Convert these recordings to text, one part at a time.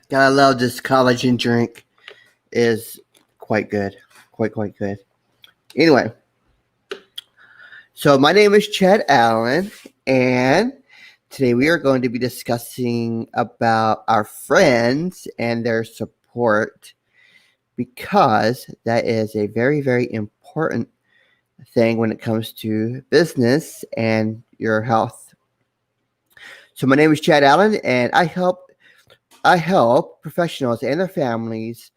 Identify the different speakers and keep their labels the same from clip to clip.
Speaker 1: Gotta love this collagen drink. Is quite good. Quite good. Anyway, so my name is Chad Allen, and today we are going to be discussing about our friends and their support because that is a very important thing when it comes to business and your health. So my name is Chad Allen, and I help professionals and their families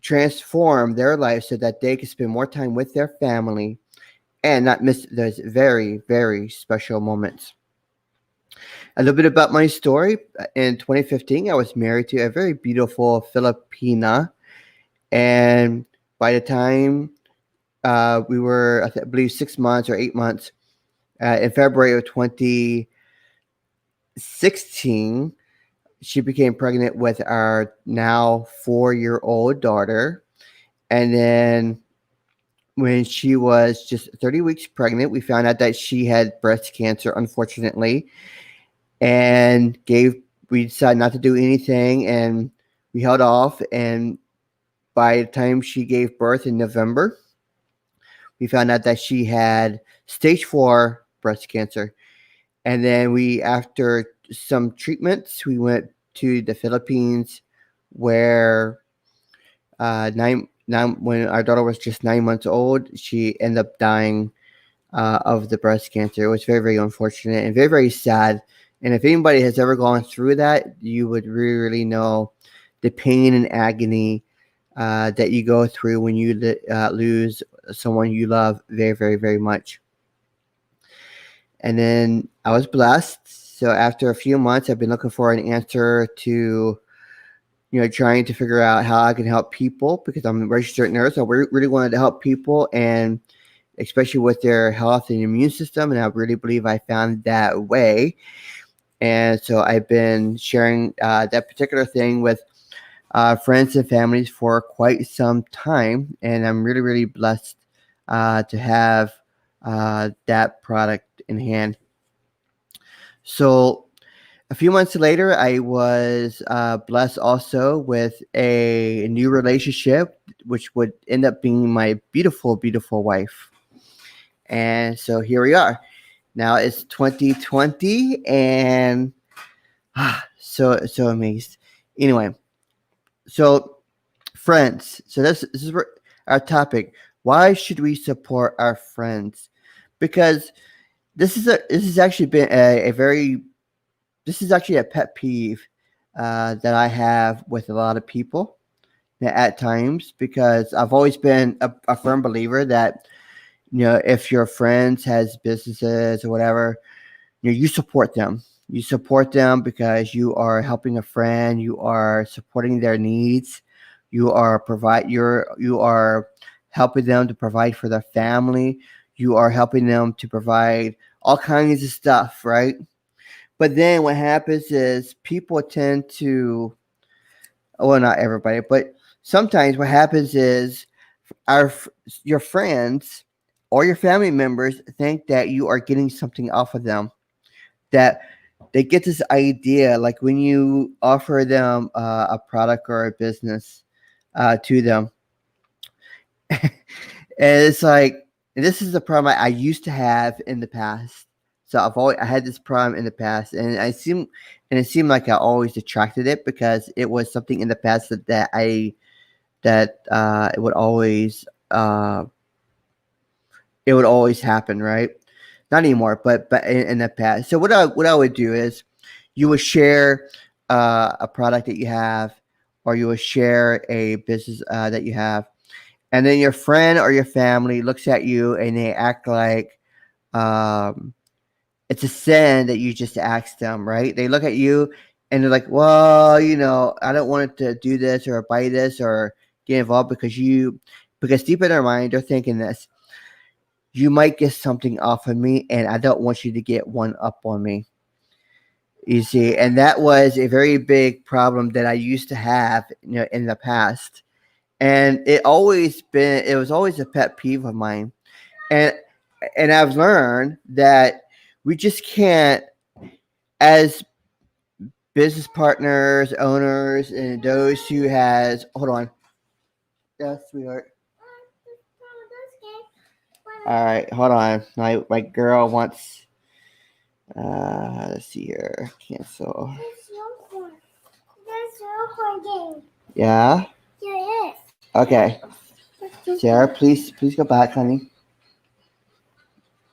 Speaker 1: transform their lives so that they can spend more time with their family and not miss those very special moments. A little bit about my story. In 2015, I was married to a very beautiful Filipina, and by the time we were, I believe, 6 months or 8 months, in February of 2016, she became pregnant with our now 4-year-old daughter. And then when she was just 30 weeks pregnant, we found out that she had breast cancer, unfortunately, and we decided not to do anything, and we held off. And by the time she gave birth in November, we found out that she had stage 4 breast cancer. And then after some treatments, we went to the Philippines, where when our daughter was just 9 months old, she ended up dying of the breast cancer. It was very unfortunate and very sad. And if anybody has ever gone through that, you would really know the pain and agony that you go through when you lose someone you love very much. And then I was blessed. So after a few months, I've been looking for an answer to, trying to figure out how I can help people, because I'm a registered nurse. I really wanted to help people, and especially with their health and immune system. And I really believe I found that way. And so I've been sharing that particular thing with friends and families for quite some time. And I'm really blessed to have that product in hand. So a few months later, I was blessed also with a new relationship, which would end up being my beautiful wife. And so here we are. Now it's 2020, and so amazed. Anyway, so friends. So this is our topic. Why should we support our friends? Because this is actually been this is actually a pet peeve that I have with a lot of people at times, because I've always been a firm believer that, if your friends has businesses or whatever, you support them. You support them because you are helping a friend. You are supporting their needs. You are helping them to provide for their family. You are helping them to provide all kinds of stuff, right? But then what happens is people tend to, well, not everybody, but sometimes what happens is our your friends or your family members think that you are getting something off of them. That they get this idea, like when you offer them a product or a business to them, and it's like, and this is the problem I used to have in the past. So I had this problem in the past, and it seemed like I always attracted it, because it was something in the past that uh, it would always happen, right? Not anymore, but in the past. So what I would do is, you would share a product that you have, or you would share a business that you have, and then your friend or your family looks at you and they act like um, it's a sin that you just asked them, right? They look at you and they're like, well, I don't want to do this or buy this or get involved, because deep in their mind, they're thinking this: you might get something off of me, and I don't want you to get one up on me. You see, and that was a very big problem that I used to have, in the past. And it was always a pet peeve of mine. And I've learned that we just can't, as business partners, owners, and those who has hold on. Yes, sweetheart. All right, hold on. My girl wants. Let's see here. Cancel. Yeah. Okay. Sarah, please go back, honey.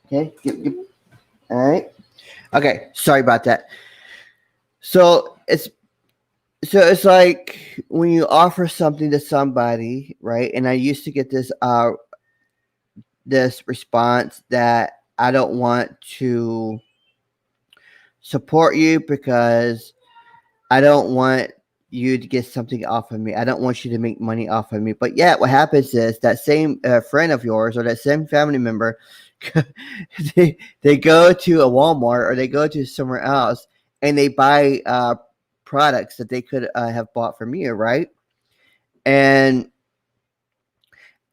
Speaker 1: Okay. All right. Okay. Sorry about that. So it's like when you offer something to somebody, right? And I used to get this response that I don't want to support you because I don't want you to get something off of me. I don't want you to make money off of me. But yet, what happens is that same friend of yours or that same family member, they go to a Walmart or they go to somewhere else and they buy products that they could have bought from you, right? And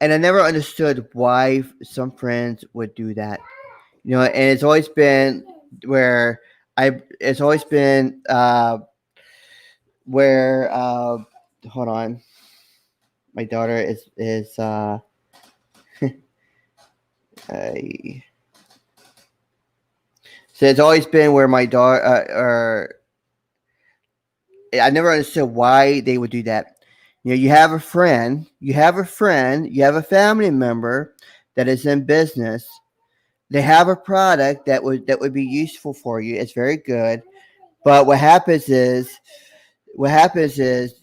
Speaker 1: I never understood why some friends would do that. And it's always been where it's always been where hold on, my daughter is I so it's always been where my daughter or I never understood why they would do that. You have a friend, you have a family member that is in business. They have a product that would be useful for you. It's very good, but what happens is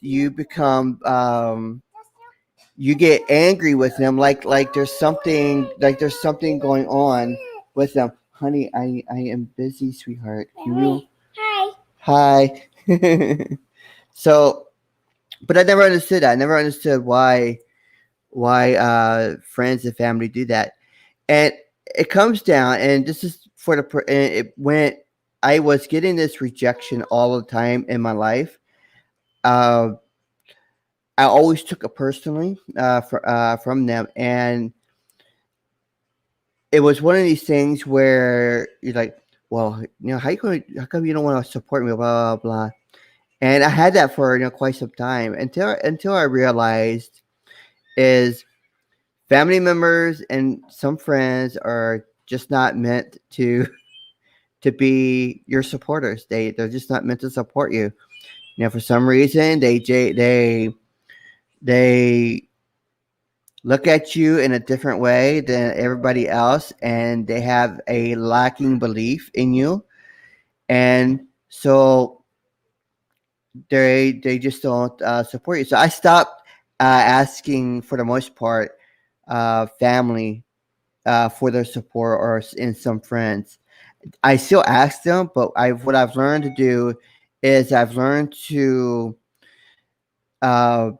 Speaker 1: you become you get angry with them like there's something going on with them. Honey, I am busy, sweetheart. Hi. So, but I never understood that. I never understood why friends and family do that. And it comes down, and this is for and it went. I was getting this rejection all the time in my life. Uh, I always took it personally from them, and it was one of these things where you're like, well, how come you don't want to support me, blah blah blah. And I had that for quite some time until I realized is family members and some friends are just not meant to be your supporters. They're just not meant to support you. For some reason they look at you in a different way than everybody else, and they have a lacking belief in you, and so they just don't support you. So I stopped asking, for the most part, family for their support, or in some friends. I still ask them, but what I've learned to do is I've learned to uh,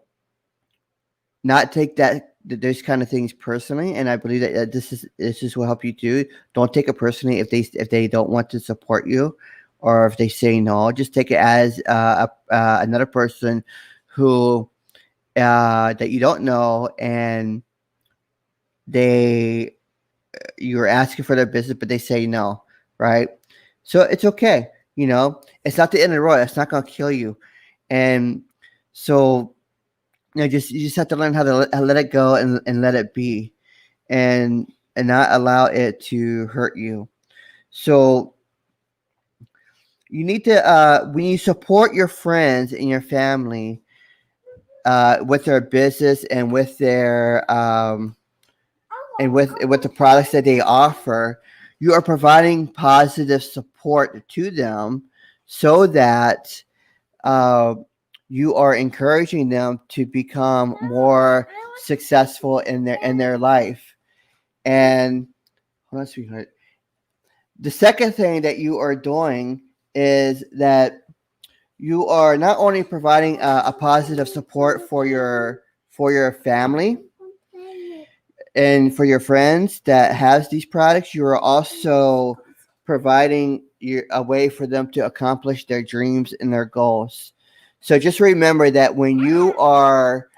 Speaker 1: not take those kind of things personally, and I believe that this is will help you too. Don't take it personally if they don't want to support you, or if they say no. Just take it as another person who that you don't know, and they you're asking for their business, but they say no, right? So it's okay. It's not the end of the road. It's not gonna kill you, and so you just have to learn how to let it go, and let it be, and not allow it to hurt you. So you need to when you support your friends and your family with their business and with their and with the products that they offer, you are providing positive support to them, so that uh, you are encouraging them to become more successful in their life. And hold on, sweetheart. The second thing that you are doing is that you are not only providing a positive support for your family and for your friends that has these products, you are also providing a way for them to accomplish their dreams and their goals. So just remember that when you are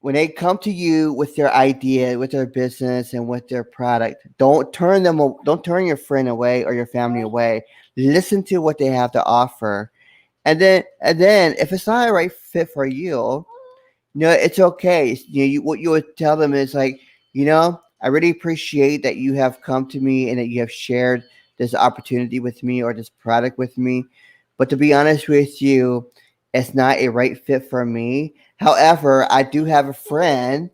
Speaker 1: when they come to you with their idea, with their business, and with their product, don't turn your friend away or your family away. Listen to what they have to offer, and then if it's not a right fit for you, it's okay. What you would tell them is like, I really appreciate that you have come to me and that you have shared this opportunity with me or this product with me. But to be honest with you, it's not a right fit for me. However, I do have a friend,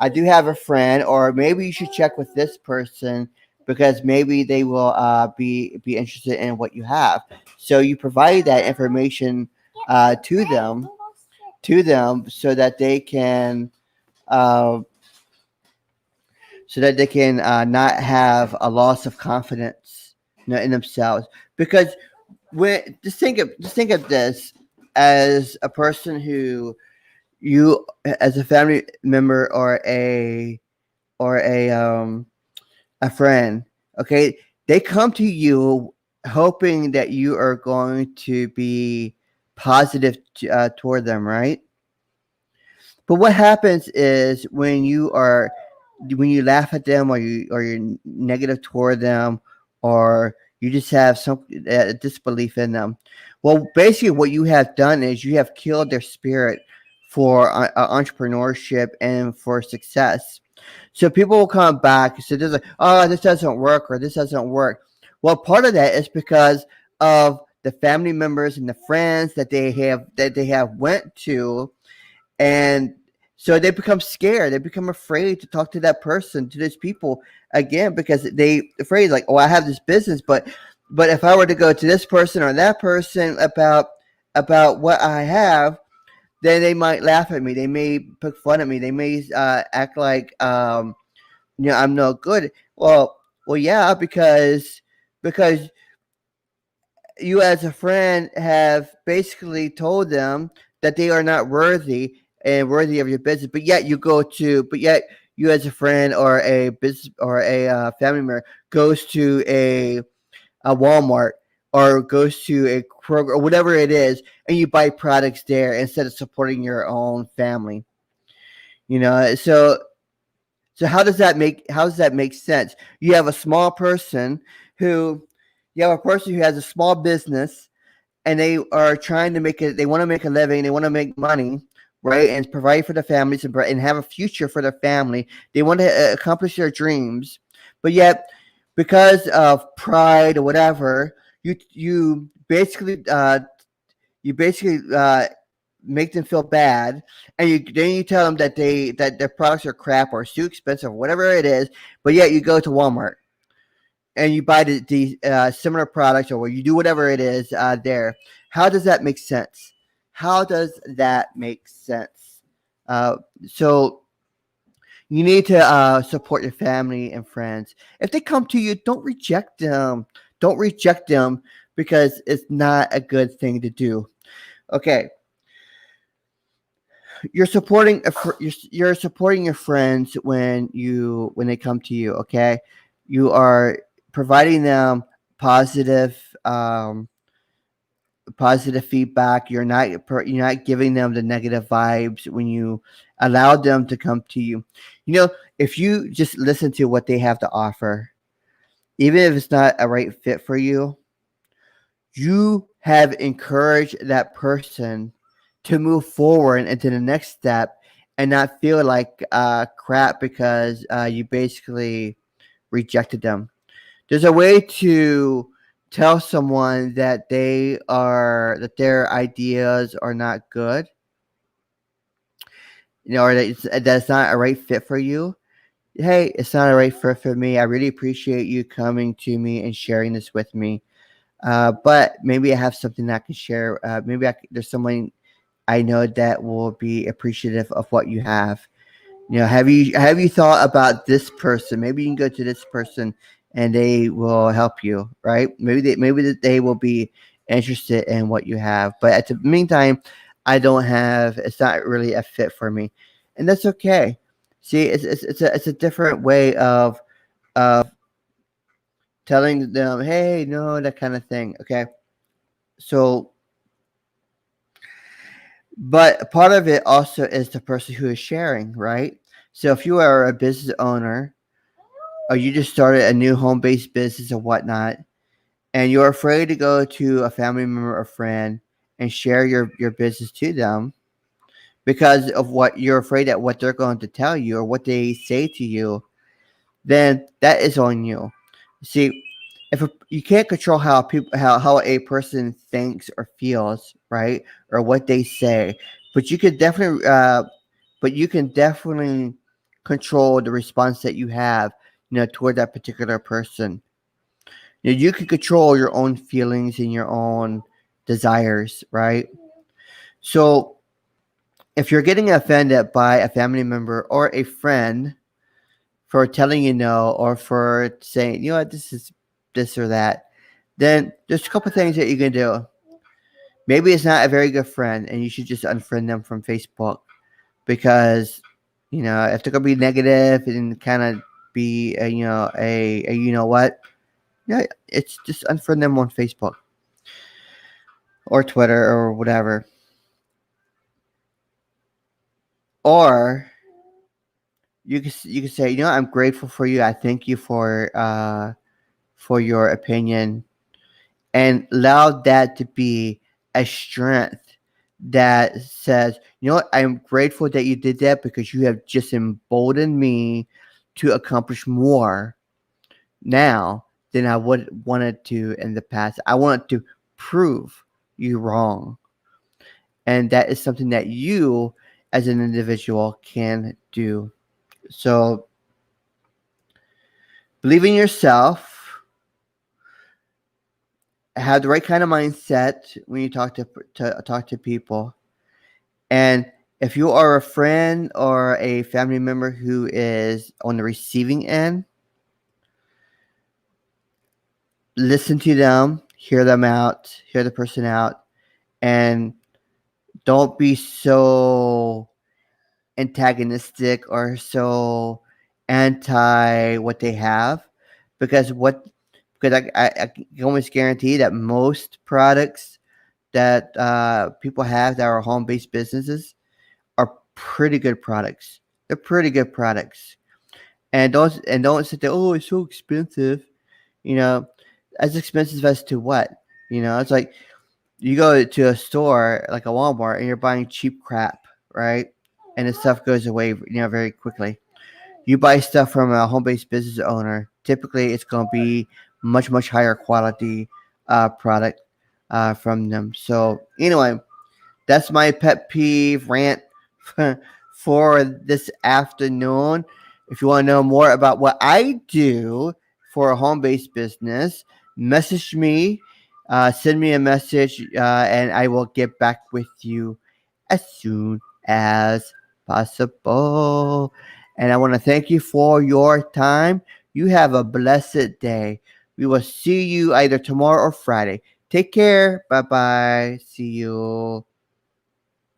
Speaker 1: or maybe you should check with this person because maybe they will be interested in what you have. So you provide that information to them uh, so that they can not have a loss of confidence, in themselves. Because when just think of this as a person who you as a family member or a friend, okay, they come to you hoping that you are going to be positive toward them, right? But what happens is when you laugh at them, or you're negative toward them, or you just have some disbelief in them. Well, basically, what you have done is you have killed their spirit for entrepreneurship and for success. So people will come back and say, "This like, oh, this doesn't work," or "This doesn't work." Well, part of that is because of the family members and the friends that they have went to, and so they become scared. They become afraid to talk to that person, to those people again, because they afraid like, oh, I have this business, but if I were to go to this person or that person about what I have, then they might laugh at me. They may poke fun at me. They may act like I'm no good. Well, yeah, because you as a friend have basically told them that they are not worthy and worthy of your business, but yet you as a friend or a business or a family member goes to a Walmart or goes to a Kroger or whatever it is, and you buy products there instead of supporting your own family. So how does that make sense? You have a small person who you have a person who has a small business, and they are trying to make it. They want to make a living. They want to make money, right, and provide for the families and have a future for their family. They want to accomplish their dreams, but yet because of pride or whatever, you basically make them feel bad, and then you tell them that their products are crap or too expensive, whatever it is. But yet you go to Walmart and you buy the similar products, or you do whatever it is there. How does that make sense? How does that make sense? Uh, so you need to support your family and friends. If they come to you, don't reject them. Don't reject them because it's not a good thing to do. Okay, you're supporting your friends when they come to you. Okay, you are providing them positive um, positive feedback. You're not giving them the negative vibes when you allow them to come to you. If you just listen to what they have to offer, even if it's not a right fit for you, you have encouraged that person to move forward into the next step and not feel like crap because you basically rejected them. There's a way to tell someone that their ideas are not good, or that it's not a right fit for you. Hey, it's not a right fit for me. I really appreciate you coming to me and sharing this with me. But maybe I have something that I can share. Maybe there's someone I know that will be appreciative of what you have. Have you thought about this person? Maybe you can go to this person and they will help you, right? Maybe they will be interested in what you have. But at the meantime, it's not really a fit for me, and that's okay. See, it's a different way of telling them, hey, no, that kind of thing. Okay, so But part of it also is the person who is sharing, right? So if you are a business owner or you just started a new home based business or whatnot, and you're afraid to go to a family member or friend and share your business to them because of what you're afraid that what they're going to tell you or what they say to you, then that is on you. See, if you can't control how people how a person thinks or feels, right, or what they say, but you could definitely but you can definitely control the response that you have, toward that particular person. You can control your own feelings and your own desires, right? So if you're getting offended by a family member or a friend for telling you no or for saying, what, this is this or that, then there's a couple things that you can do. Maybe it's not a very good friend and you should just unfriend them from Facebook because, if they're going to be negative and kind of be, a what, yeah, it's just unfriend them on Facebook or Twitter or whatever. Or you can say, I'm grateful for you. I thank you for your opinion, and allow that to be a strength that says, what, I'm grateful that you did that because you have just emboldened me to accomplish more now than I would wanted to in the past. I wanted to prove you wrong. And that is something that you as an individual can do. So believe in yourself, have the right kind of mindset when you talk to people. And if you are a friend or a family member who is on the receiving end, listen to them, hear them out, hear the person out, and don't be so antagonistic or so anti what they have, because I can almost guarantee that most products that people have that are home based businesses are pretty good products. They're pretty good products, and don't sit there. Oh, it's so expensive. You know, as expensive as to what? It's like you go to a store like a Walmart and you're buying cheap crap, right? And the stuff goes away, very quickly. You buy stuff from a home-based business owner. Typically, it's going to be much higher quality product from them. So anyway, that's my pet peeve rant for this afternoon. If you want to know more about what I do for a home-based business, message me, send me a message, and I will get back with you as soon as possible. And I want to thank you for your time. You have a blessed day. We will see you either tomorrow or Friday. Take care. Bye bye. See you.